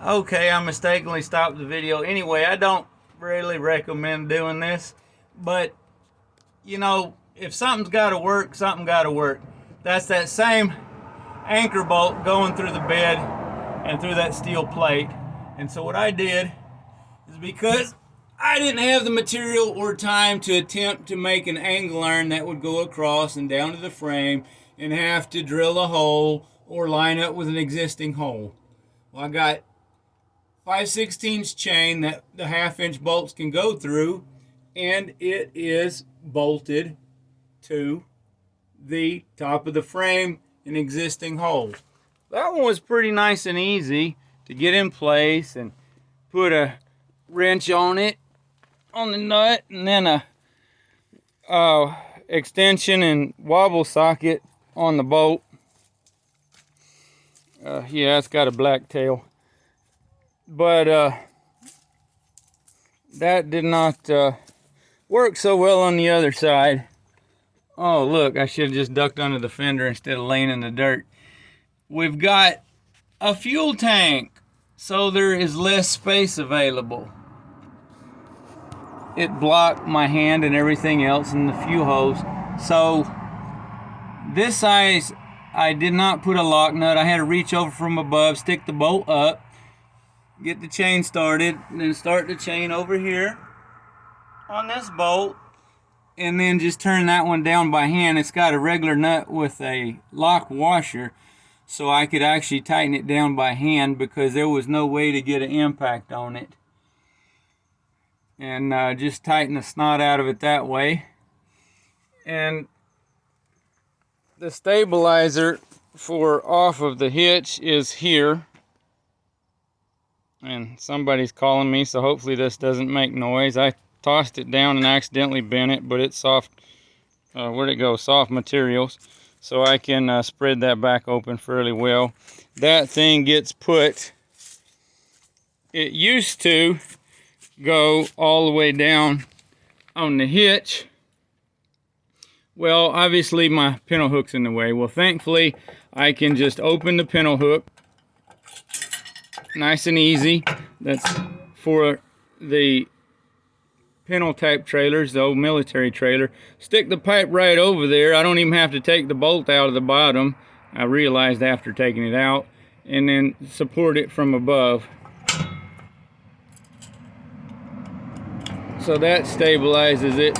Okay, I mistakenly stopped the video. Anyway, I don't really recommend doing this, but you know, if something's got to work, something got to work. That's that same anchor bolt going through the bed and through that steel plate. And so what I did is, because I didn't have the material or time to attempt to make an angle iron that would go across and down to the frame and have to drill a hole or line up with an existing hole. Well, I got 5/16 chain that the 1/2 inch bolts can go through, and it is bolted to the top of the frame, an existing hole. That one was pretty nice and easy to get in place, and put a wrench on it, on the nut, and then a extension and wobble socket on the bolt. Yeah, it's got a black tail. But that did not work so well on the other side. Oh, look, I should have just ducked under the fender instead of laying in the dirt. We've got a fuel tank, so there is less space available. It blocked my hand and everything else in the fuel hose. So this size, I did not put a lock nut. I had to reach over from above, stick the bolt up, get the chain started, and then start the chain over here on this bolt, and then just turn that one down by hand. It's got a regular nut with a lock washer, so I could actually tighten it down by hand because there was no way to get an impact on it. And just tighten the snot out of it that way. And the stabilizer for off of the hitch is here. And somebody's calling me, so hopefully this doesn't make noise. I tossed it down and accidentally bent it, but it's soft. Where'd it go? Soft materials. So I can spread that back open fairly well. That thing gets put, it used to go all the way down on the hitch. Well, obviously my pintle hook's in the way. Well, thankfully I can just open the pintle hook, nice and easy. That's for the pintle type trailers, the old military trailer. Stick the pipe right over there. I don't even have to take the bolt out of the bottom. I realized after taking it out. And then support it from above. So that stabilizes it.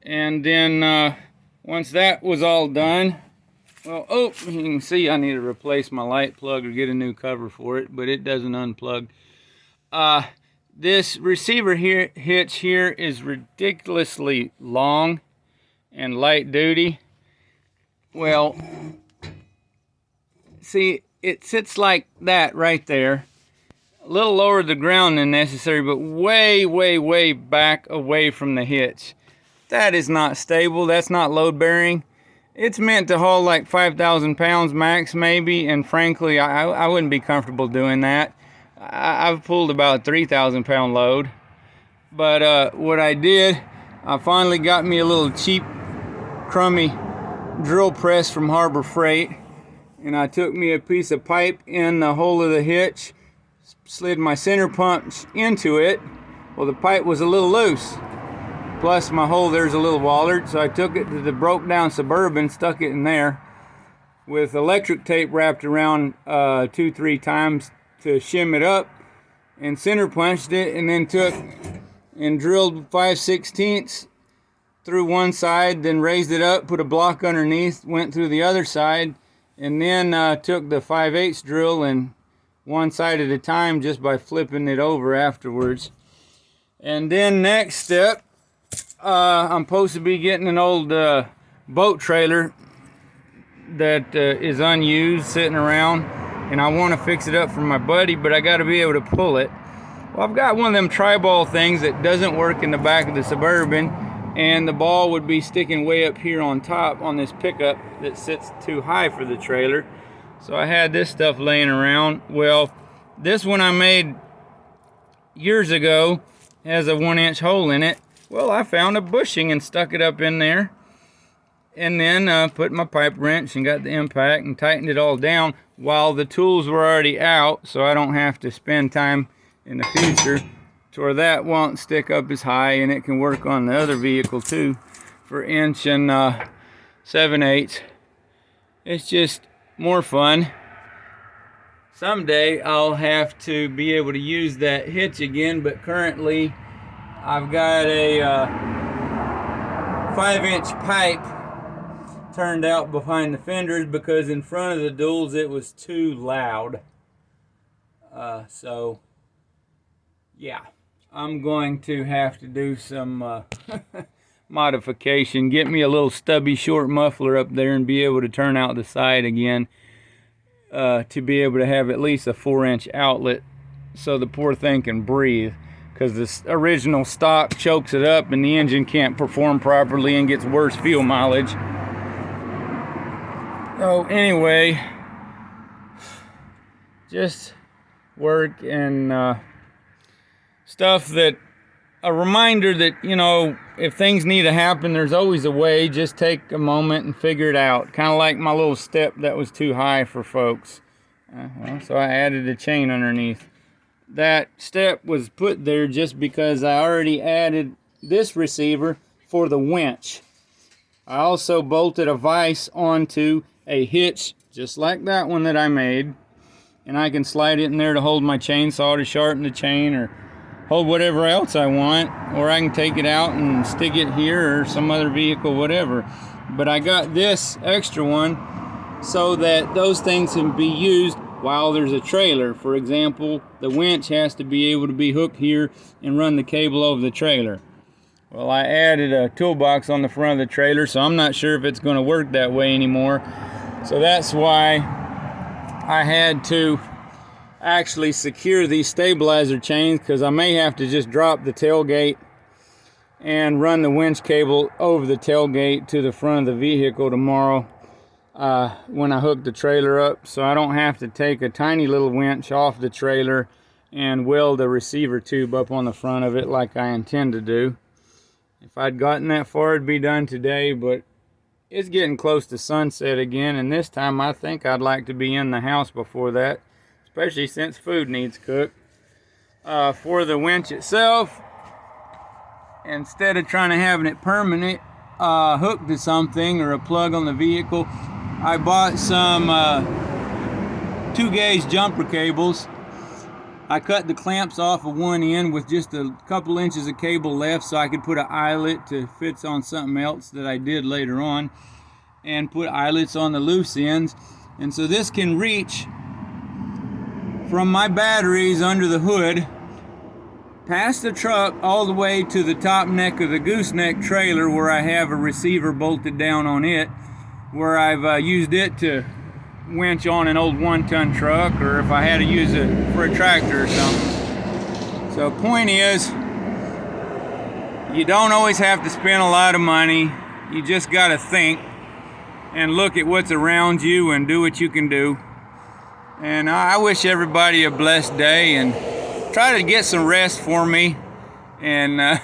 And then once that was all done, well, oh, you can see I need to replace my light plug or get a new cover for it, but it doesn't unplug. This receiver here, hitch here, is ridiculously long and light duty. Well, see, it sits like that right there. A little lower to the ground than necessary, but way, way, way back away from the hitch. That is not stable. That's not load bearing. It's meant to haul like 5,000 pounds max maybe, and frankly I wouldn't be comfortable doing that. I've pulled about a 3,000 pound load. But what I did, I finally got me a little cheap crummy drill press from Harbor Freight, and I took me a piece of pipe in the hole of the hitch, slid my center punch into it. Well, the pipe was a little loose. Plus my hole there's a little wallered, so I took it to the broke down Suburban, stuck it in there with electric tape wrapped around 2-3 times to shim it up, and center punched it, and then took and drilled 5/16 through one side, then raised it up, put a block underneath, went through the other side, and then took the 5/8 drill and one side at a time just by flipping it over afterwards. And then next step, I'm supposed to be getting an old boat trailer that is unused sitting around, and I want to fix it up for my buddy, but I got to be able to pull it. Well, I've got one of them tri-ball things that doesn't work in the back of the Suburban, and the ball would be sticking way up here on top on this pickup that sits too high for the trailer. So I had this stuff laying around. Well, this one I made years ago has a 1-inch hole in it. Well, I found a bushing and stuck it up in there. and then put my pipe wrench and got the impact and tightened it all down while the tools were already out, so I don't have to spend time in the future to where that won't stick up as high, and it can work on the other vehicle too for inch and 7/8. It's just more fun. Someday I'll have to be able to use that hitch again, but currently I've got a 5-inch pipe turned out behind the fenders because in front of the duals it was too loud. So yeah, I'm going to have to do some modification, get me a little stubby short muffler up there and be able to turn out the side again, to be able to have at least a 4-inch outlet so the poor thing can breathe, because this original stock chokes it up and the engine can't perform properly and gets worse fuel mileage. So anyway, just work and stuff that, a reminder that, you know, if things need to happen, there's always a way. Just take a moment and figure it out. Kind of like my little step that was too high for folks. So I added a chain underneath. That step was put there just because I already added this receiver for the winch. I also bolted a vise onto a hitch just like that one that I made, and I can slide it in there to hold my chainsaw to sharpen the chain or hold whatever else I want, or I can take it out and stick it here or some other vehicle, whatever. But I got this extra one so that those things can be used while there's a trailer. For example, the winch has to be able to be hooked here and run the cable over the trailer. Well, I added a toolbox on the front of the trailer, so I'm not sure if it's going to work that way anymore. So that's why I had to actually secure these stabilizer chains, because I may have to just drop the tailgate and run the winch cable over the tailgate to the front of the vehicle tomorrow when I hook the trailer up, so I don't have to take a tiny little winch off the trailer and weld a receiver tube up on the front of it like I intend to do. If I'd gotten that far, it'd be done today, but it's getting close to sunset again, and this time I think I'd like to be in the house before that, especially since food needs cooked. For the winch itself, instead of trying to have it permanent hooked to something or a plug on the vehicle, I bought some 2-gauge jumper cables. I cut the clamps off of one end with just a couple inches of cable left so I could put an eyelet to fit on something else that I did later on, and put eyelets on the loose ends. And so this can reach from my batteries under the hood past the truck all the way to the top neck of the gooseneck trailer, where I have a receiver bolted down on it, where I've used it to winch on an old 1-ton truck, or if I had to use it for a tractor or something. So point is, you don't always have to spend a lot of money. You just got to think and look at what's around you and do what you can do. And I wish everybody a blessed day, and try to get some rest for me. And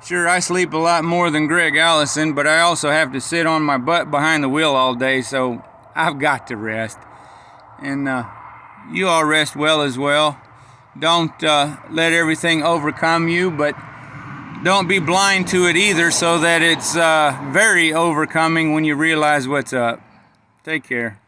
sure, I sleep a lot more than Greg Allison, but I also have to sit on my butt behind the wheel all day, so I've got to rest. And you all rest well as well. Don't let everything overcome you, but don't be blind to it either, so that it's very overcoming when you realize what's up. Take care.